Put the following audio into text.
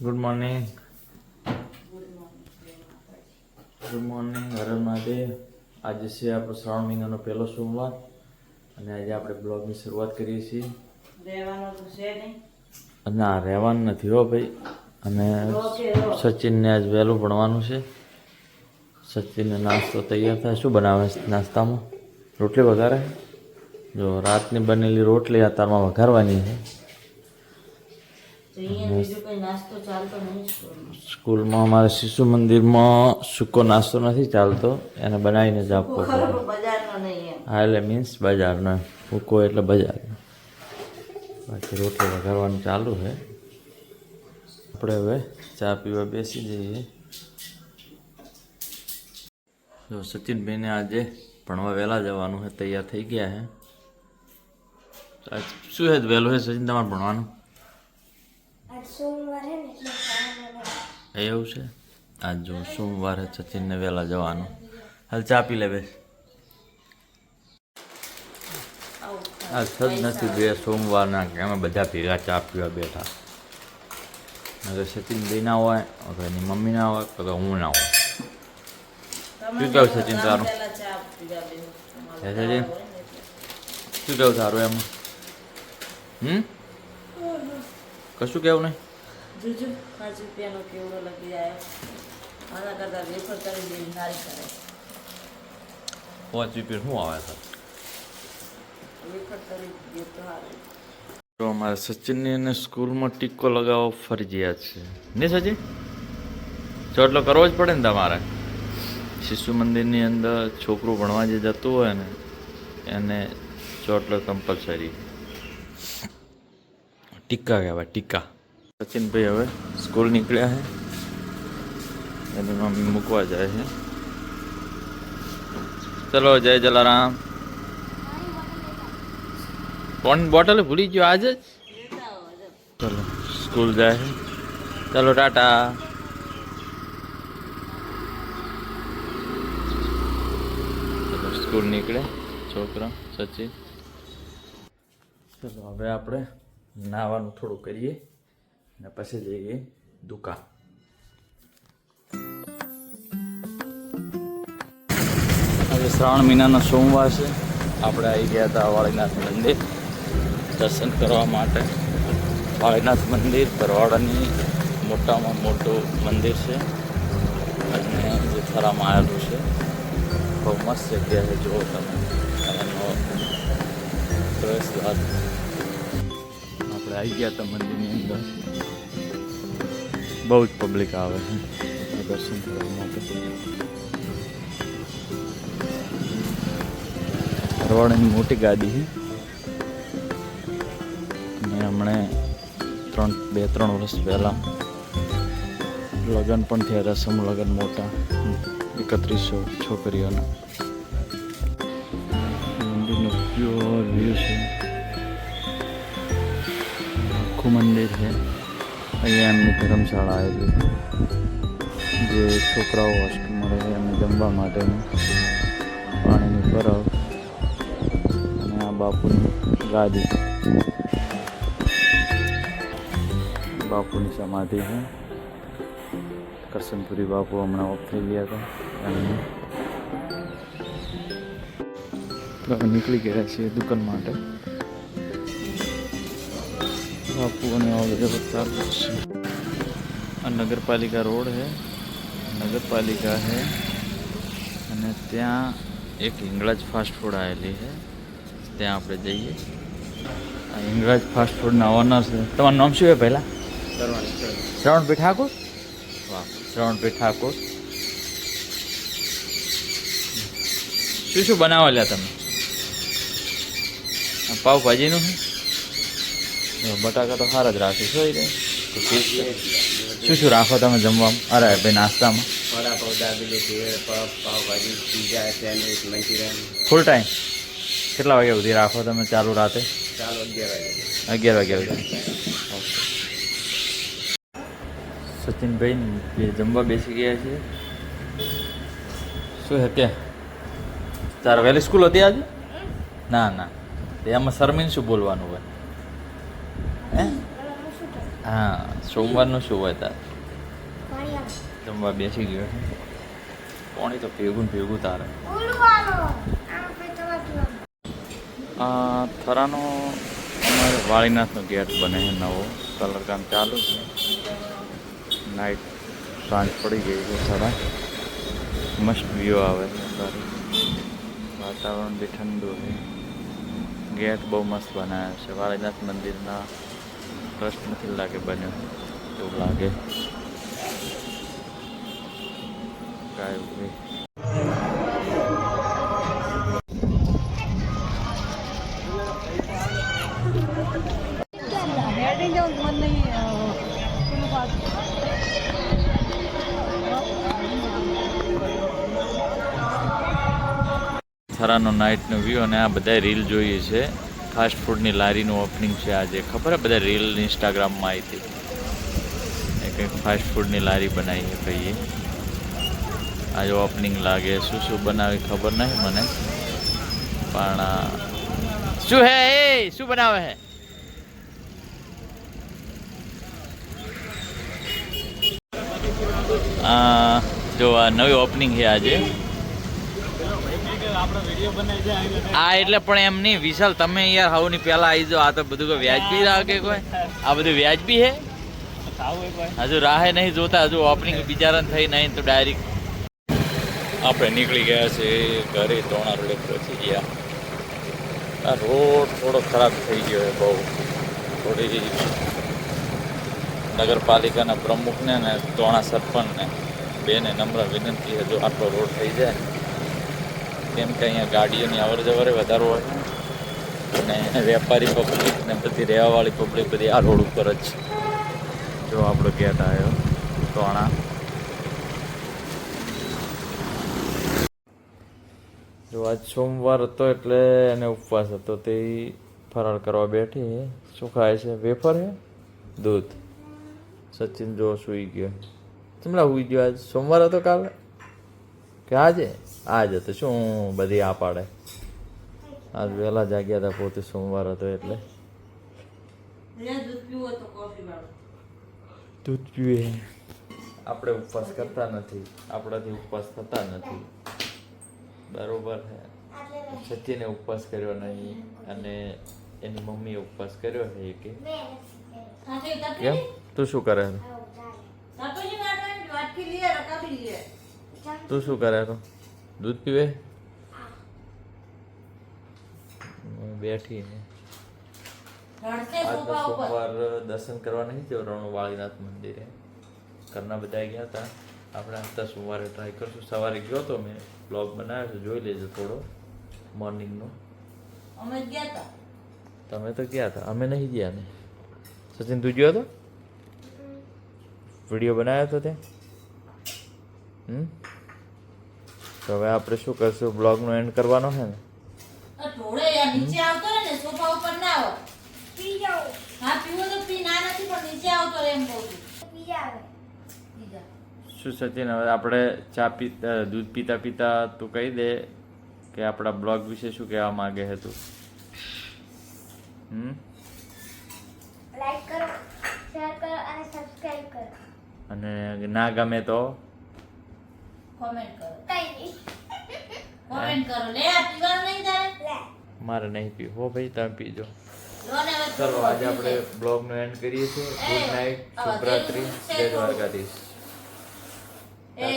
Good morning. Good morning. Har Mahadev. આજે છે આપણો શ્રાવણ મહિનાનો પહેલો સોમવાર અને આજે આપણે બ્લોગની શરૂઆત કરીએ છીએ. ના, રહેવાનું નથી હો ભાઈ. અને સચિનને આજ વહેલું ભણવાનું છે. સચિનને નાસ્તો તૈયાર થાય. શું બનાવે છે નાસ્તામાં? રોટલી વઘારે. જો રાતની બનેલી રોટલી અત્યારમાં વઘારવાની છે. સ્કૂલમાં અમારે શિશુ મંદિરમાં સૂકો નાસ્તો નથી ચાલતો, એને બનાવીને જ આપવો પડે. હા, એટલે મીન્સ બજારનો. સૂકો એટલે બજારનો. બાકી રોટલી વઘારવાનું ચાલુ છે. આપણે હવે ચા પીવા બેસી જઈએ. જો સચિનભાઈને આજે ભણવા વહેલા જવાનું છે, તૈયાર થઈ ગયા છે. શું છે વહેલું છે સચિન તમારે ભણવાનું? એવું છે. આજ જો સોમવારે સચિનને વહેલા જવાનું. હાલ ચા પી લે બેસ. આ સજ નથી બે સોમવારના કે અમે બધા ભેગા ચા પીવા બેઠા. અગર સચિનભાઈ ના હોય, અગર એની મમ્મી ના હોય, તો હું ના હોય. શું કહું સચિન તારું? સચિન શું કહું તારું એમાં? કશું કેવું નહીં? જોજો 5 રૂપિયાનો કેવડો લગી આવ્યો. આના કરતા વેફર કરી દેવી નારી કરે. 5 રૂપિયા શું આવે છે? વેફર કરી દે તો હારું. તો અમારે સચિનની અને સ્કૂલમાં ટીકો લગાવવો ફરજિયાત છે નહીં સચિન? ચોટલો કરવો જ પડે ને તમારે. શિશુ મંદિરની અંદર છોકરું ભણવા જે જતું હોય ને એને ચોટલો કમ્પલસરી. ટીકા કહેવાય, ટીકા. સચિનભાઈ હવે સ્કૂલ નીકળ્યા છે. એની મમ્મી મૂકવા જાય છે. ચલો જય જલારામ. પાણી બોટલ ભૂલી ગયો આજે જ. ચલો સ્કૂલ જાય છે. ચલો ટાટા. ચલો સ્કૂલ નીકળે છોકરા સચિન. ચલો હવે આપણે નાવાનું થોડું કરીએ ને પછી જઈએ દુકાન. આજે શ્રાવણ મહિનાનો સોમવાર છે. આપણે આવી ગયા હતા વાળીનાથ મંદિર દર્શન કરવા માટે. વાળીનાથ મંદિર ભરવાડાની મોટામાં મોટું મંદિર છે અને જે થરામાં આવેલું છે. બહુ મસ્ત જગ્યા છે. જુઓ તમે એનો પ્રવેશદ્વાર. આપણે આવી ગયા હતા મંદિરની અંદર. બહુ જ પબ્લિક આવે છે દર્શન કરવા માટે. ભરવાડાની મોટી ગાદી છે અને હમણે 2-3 વર્ષ પહેલાં લગ્ન પણ થયા હતા. સમૂહ લગ્ન મોટા 3100 છોકરીઓના. મંદિરનો પ્યોર વ્યૂ છે. આખું મંદિર છે. અહીંયા એમની ધર્મશાળા આવેલી જે છોકરાઓ હોસ્ટેલમાં રહે એમને જમવા માટેની પાણીની પરબ અને આ બાપુની ગાદી, બાપુની સમાધિ છે. કરશનપુરી બાપુ હમણાં ઓફ થઈ ગયા હતા. એમને નીકળી ગયા છીએ દુકાન માટે. બાપુ અને ચાલુ છે. આ નગરપાલિકા રોડ છે. નગરપાલિકા છે અને ત્યાં એક હિંગળાજ ફાસ્ટ ફૂડ આવેલી છે. ત્યાં આપણે જઈએ. આ હિંગળાજ ફાસ્ટ ફૂડના ઓનર છે. તમારું નામ શું છે પહેલાં? શ્રવણભાઈ ઠાકોર. વાહ, શ્રવણભાઈ ઠાકોર. શું શું બનાવવા લ્યા તમે? પાવભાજીનું છે. બટાકા તો સારા જ રાખીશ હોય ને. શું શું રાખો તમે જમવામાં? અરે ભાઈ નાસ્તામાં? Vada pav, dabeli, bhel, puff, pav bhaji, pizza, sandwich, Manchurian. Full time કેટલા વાગ્યા સુધી રાખો તમે ચાલુ રાતે? ચાલો 11 વાગ્યા સુધી. સચિનભાઈ જમવા બેસી ગયા છે. શું છે કે તારે વહેલી સ્કૂલ હતી આજે? ના એમાં શર્મીને શું બોલવાનું હોય? હે હા સોમવારનું શું હોય તાર જમવા બેસી ગયો છે પાણી તો ભેગું ને ભેગું તારે થરાનો અમારે વાળીનાથનો ગેટ બને છે નવો કલર કામ ચાલુ છે નાઇટ સાંજ પડી ગઈ છે થરા મસ્ત વ્યૂ આવે છે સારું વાતાવરણ બી ઠંડુ છે ગેટ બહુ મસ્ત બનાવ્યો છે વાળીનાથ મંદિરના ટ્રસ્ટ નથી લાગે બન્યો એવું લાગે કાંઈ ઉભી થરાનો નાઇટનો વ્યૂ અને આ બધા રીલ જોઈએ છે ફાસ્ટ ફૂડની લારીનું ઓપનિંગ છે આજે ખબર હે બધા રીલ ઇન્સ્ટાગ્રામમાં આવી હતી એ કંઈક ફાસ્ટ ફૂડની લારી બનાવી છે ભાઈએ આજે ઓપનિંગ લાગે શું શું બનાવી ખબર નહીં મને પણ શું હે એ શું બનાવે હે જો આ નવી ઓપનિંગ છે આજે આ એટલે પણ એમ નહીં વિશાલ તમે યાર હાઉની પહેલા આવી જાઓ આ તો બધું કોઈ વ્યાજબી રાખે કોઈ આ બધું વ્યાજબી હે હજુ રાહે નહીં જોતા હજુ ઓપનિંગ બિચારાને થઈ નહીં તો ડાયરેક્ટ આપણે નીકળી ગયા છે ઘરે તોણા રોડે પહોંચી ગયા આ રોડ થોડો ખરાબ થઈ ગયો છે બહુ થોડી નગરપાલિકાના પ્રમુખને ને તોણા સરપંચને બેને નમ્ર વિનંતી છે જો આટલો રોડ થઈ જાય કેમ કે અહીંયા ગાડીઓની અવર જવરે વધારો હોય અને વેપારી પબ્લિક ને બધી રહેવાવાળી પબ્લિક બધી આ રોડ ઉપર જ જો આપણો ગેટ આવ્યો તોણા જો આજ સોમવાર હતો એટલે એને ઉપવાસ હતો તે ફરાળ કરવા બેઠી શું ખાય છે વેફર હે દૂધ સચિન જો સૂઈ ગયો તમને સૂઈ ગયો આજ સોમવાર હતો કાલે કે આજે આજ હતો શું બધી આ પાડે આજ વહેલા જાગ્યા હતા પોતે સોમવાર હતો એટલે દૂધ પીવે આપણે ઉપવાસ કરતા નથી આપણાથી ઉપવાસ થતા નથી બરોબર છે સચિને ઉપવાસ કર્યો નહીં અને એની મમ્મીએ ઉપવાસ કર્યો છે કે કેમ તું શું કરે તું શું કરે દૂધ પીવે બેઠી ને આજ તો સોમવાર દર્શન કરવા નહીં જવું રણુ વાળીનાથ મંદિરે ઘરના બધા ગયા હતા આપણે આવતા સોમવારે ટ્રાય કરશું સવારે ગયો તો મેં બ્લોગ બનાવ્યો છે જોઈ લેજો થોડો મોર્નિંગનો અમે ગયા હતા તમે તો ગયા હતા અમે નહીં ગયા ને સચિન તું ગયો હતો વિડીયો બનાવ્યો હતો ત્યાં તો હવે આપણે શું કરશું બ્લોગનો એન્ડ કરવાનો છે ને થોડે નીચે આવતો રહે ને સોફા ઉપર ના આવો પી જાઓ હા પીવો તો પી ના નથી પણ નીચે આવતો રહે એમ કહું પી જાવે શું સચિન હવે આપણે ચા પીતા દૂધ પીતા પીતા તું કહી દે કે આપણા બ્લોગ વિશે શું કહેવા માંગે છે તું લાઈક કરો શેર કરો અને સબસ્ક્રાઇબ કરો અને ના ગમે તો કોમેન્ટ કરો કઈ નહીં કોમેન્ટ કરો લે આ પીવાનું નહીં તારે લે મારે નહીં પીવું હો ભાઈ તમે પીજો લો ને હવે ચલો આજે આપણે બ્લોગનો એન્ડ કરીએ છીએ ગુડ નાઇટ શુભરાત્રી જય દ્વારકાધીશ એ